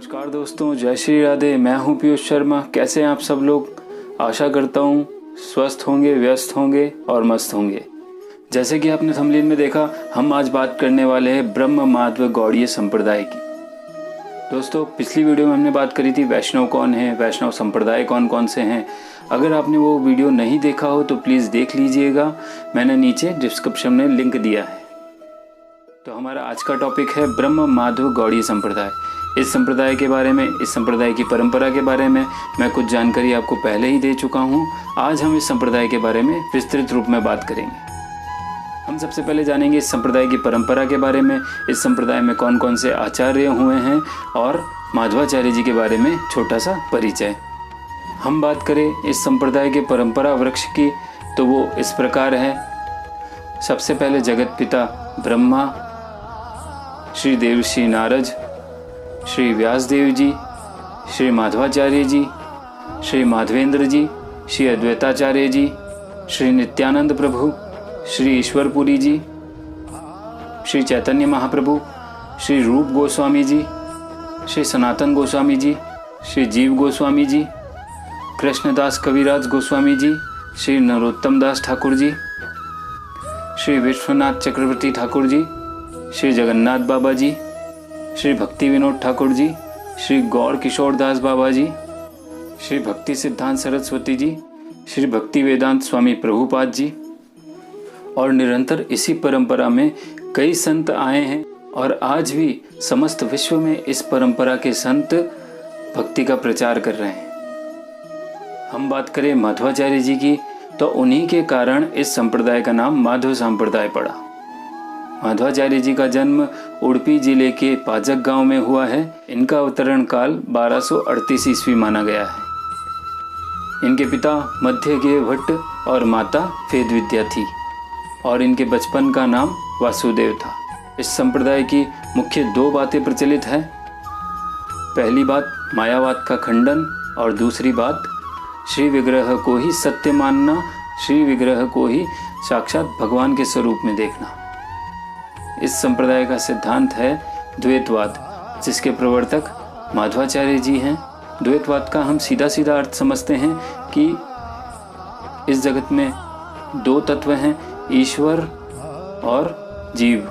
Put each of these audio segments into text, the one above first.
नमस्कार दोस्तों, जय श्री राधे। मैं हूं पीयूष शर्मा। कैसे हैं आप सब लोग? आशा करता हूं स्वस्थ होंगे, व्यस्त होंगे और मस्त होंगे। जैसे कि आपने थंबनेल में देखा, हम आज बात करने वाले हैं ब्रह्म माध्व गौड़ीय संप्रदाय की। दोस्तों, पिछली वीडियो में हमने बात करी थी वैष्णव कौन है, वैष्णव संप्रदाय कौन कौन से हैं। अगर आपने वो वीडियो नहीं देखा हो तो प्लीज़ देख लीजिएगा, मैंने नीचे डिस्क्रिप्शन में लिंक दिया है। तो हमारा आज का टॉपिक है ब्रह्म माध्व गौड़ीय संप्रदाय। इस संप्रदाय के बारे में, इस संप्रदाय की परंपरा के बारे में मैं कुछ जानकारी आपको पहले ही दे चुका हूँ। आज हम इस संप्रदाय के बारे में विस्तृत रूप में बात करेंगे। हम सबसे पहले जानेंगे इस संप्रदाय की परंपरा के बारे में, इस संप्रदाय में कौन कौन से आचार्य हुए हैं और माधवाचार्य जी के बारे में छोटा सा परिचय। हम बात करें इस संप्रदाय के परंपरा वृक्ष की तो वो इस प्रकार है। सबसे पहले जगत पिता ब्रह्मा, श्री देवर्षि नारद, श्री व्यासदेव जी, श्री माधवाचार्य जी, श्री माधवेंद्र जी, श्री अद्वैताचार्य जी, श्री नित्यानंद प्रभु, श्री ईश्वरपुरी जी, श्री चैतन्य महाप्रभु, श्री रूप गोस्वामी जी, श्री सनातन गोस्वामी जी, श्री जीव गोस्वामी जी, कृष्णदास कविराज गोस्वामी जी, श्री नरोत्तम दास ठाकुर जी, श्री विश्वनाथ चक्रवर्ती ठाकुर जी, श्री जगन्नाथ बाबा जी, श्री भक्ति विनोद ठाकुर जी, श्री गौर किशोर दास बाबा जी, श्री भक्ति सिद्धांत सरस्वती जी, श्री भक्ति वेदांत स्वामी प्रभुपाद जी। और निरंतर इसी परंपरा में कई संत आए हैं और आज भी समस्त विश्व में इस परंपरा के संत भक्ति का प्रचार कर रहे हैं। हम बात करें माधवाचार्य जी की तो उन्हीं के कारण इस संप्रदाय का नाम माधव संप्रदाय पड़ा। माधवाचार्य जी का जन्म उडुपी जिले के पाजक गांव में हुआ है। इनका अवतरण काल 1238 ईस्वी माना गया है। इनके पिता मध्यगेय भट्ट और माता वेद विद्या थी और इनके बचपन का नाम वासुदेव था। इस संप्रदाय की मुख्य दो बातें प्रचलित हैं। पहली बात मायावाद का खंडन और दूसरी बात श्री विग्रह को ही सत्य मानना, श्री विग्रह को ही साक्षात भगवान के स्वरूप में देखना। इस संप्रदाय का सिद्धांत है द्वैतवाद, जिसके प्रवर्तक माधवाचार्य जी हैं। द्वैतवाद का हम सीधा सीधा अर्थ समझते हैं कि इस जगत में दो तत्व हैं, ईश्वर और जीव।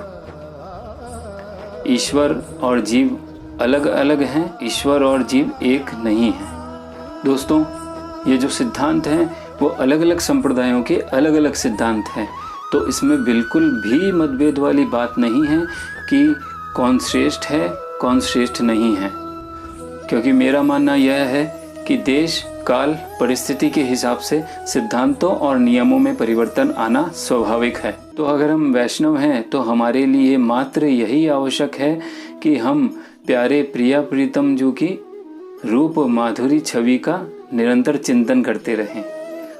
ईश्वर और जीव अलग अलग हैं, ईश्वर और जीव एक नहीं है। दोस्तों, ये जो सिद्धांत हैं वो अलग अलग संप्रदायों के अलग अलग सिद्धांत हैं, तो इसमें बिल्कुल भी मतभेद वाली बात नहीं है कि कौन श्रेष्ठ है कौन श्रेष्ठ नहीं है। क्योंकि मेरा मानना यह है कि देश काल परिस्थिति के हिसाब से सिद्धांतों और नियमों में परिवर्तन आना स्वाभाविक है। तो अगर हम वैष्णव हैं तो हमारे लिए मात्र यही आवश्यक है कि हम प्यारे प्रिया प्रीतम जी की रूप माधुरी छवि का निरंतर चिंतन करते रहें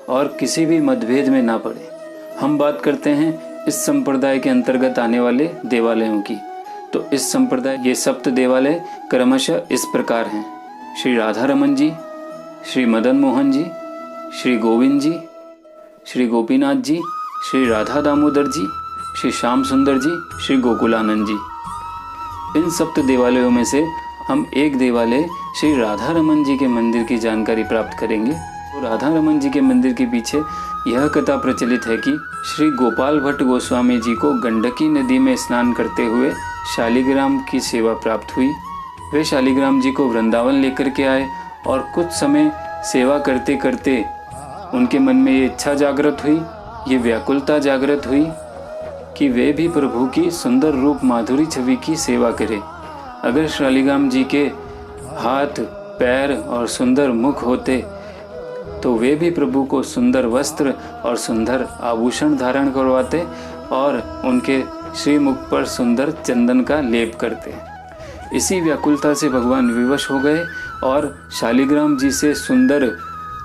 और किसी भी मतभेद में ना पड़े। हम बात करते हैं इस संप्रदाय के अंतर्गत आने वाले देवालयों की। तो इस संप्रदाय ये सप्त देवालय क्रमशः इस प्रकार हैं। श्री राधा रमन जी, श्री मदन मोहन जी, श्री गोविंद जी, श्री गोपीनाथ जी, श्री राधा दामोदर जी, श्री श्याम सुंदर जी, श्री गोकुलानंद जी। इन सप्त देवालयों में से हम एक देवालय श्री राधा रमन जी के मंदिर की जानकारी प्राप्त करेंगे। तो राधा रमन जी के मंदिर के पीछे यह कथा प्रचलित है कि श्री गोपाल भट्ट गोस्वामी जी को गंडकी नदी में स्नान करते हुए शालिग्राम की सेवा प्राप्त हुई। वे शालिग्राम जी को वृंदावन लेकर के आए और कुछ समय सेवा करते करते उनके मन में ये इच्छा जागृत हुई, ये व्याकुलता जागृत हुई कि वे भी प्रभु की सुंदर रूप माधुरी छवि की सेवा करें। अगर शालिग्राम जी के हाथ, पैर और सुंदर मुख होते तो वे भी प्रभु को सुंदर वस्त्र और सुंदर आभूषण धारण करवाते और उनके श्रीमुख पर सुंदर चंदन का लेप करते। इसी व्याकुलता से भगवान विवश हो गए और शालिग्राम जी से सुंदर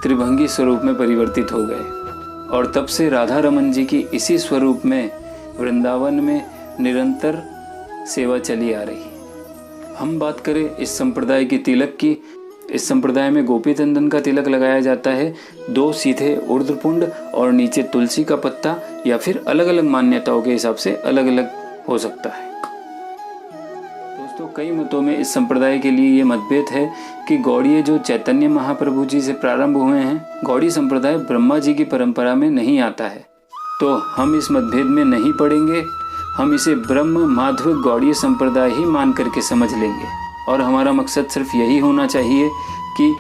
त्रिभंगी स्वरूप में परिवर्तित हो गए और तब से राधा रमन जी की इसी स्वरूप में वृंदावन में निरंतर सेवा चली आ रही है। हम बात करें इस संप्रदाय की तिलक की। इस संप्रदाय में गोपी चंदन का तिलक लगाया जाता है। 2 सीधे ऊर्ध्वपुंड और नीचे तुलसी का पत्ता, या फिर अलग अलग मान्यताओं के हिसाब से अलग अलग हो सकता है। दोस्तों, कई मतों में इस संप्रदाय के लिए ये मतभेद है कि गौड़ीय जो चैतन्य महाप्रभु जी से प्रारंभ हुए हैं, गौड़ी संप्रदाय ब्रह्मा जी की परंपरा में नहीं आता है। तो हम इस मतभेद में नहीं पड़ेंगे, हम इसे ब्रह्म माध्व गौड़ीय संप्रदाय ही मान करके समझ लेंगे। और हमारा मकसद सिर्फ यही होना चाहिए कि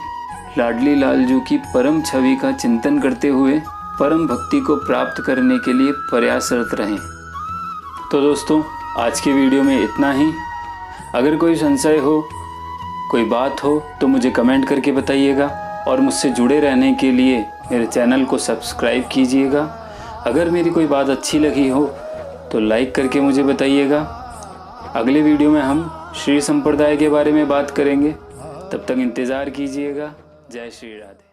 लाडली लालजू की परम छवि का चिंतन करते हुए परम भक्ति को प्राप्त करने के लिए प्रयासरत रहें। तो दोस्तों, आज की वीडियो में इतना ही। अगर कोई संशय हो, कोई बात हो तो मुझे कमेंट करके बताइएगा और मुझसे जुड़े रहने के लिए मेरे चैनल को सब्सक्राइब कीजिएगा। अगर मेरी कोई बात अच्छी लगी हो तो लाइक करके मुझे बताइएगा। अगले वीडियो में हम श्री संप्रदाय के बारे में बात करेंगे। तब तक इंतज़ार कीजिएगा। जय श्री राधे।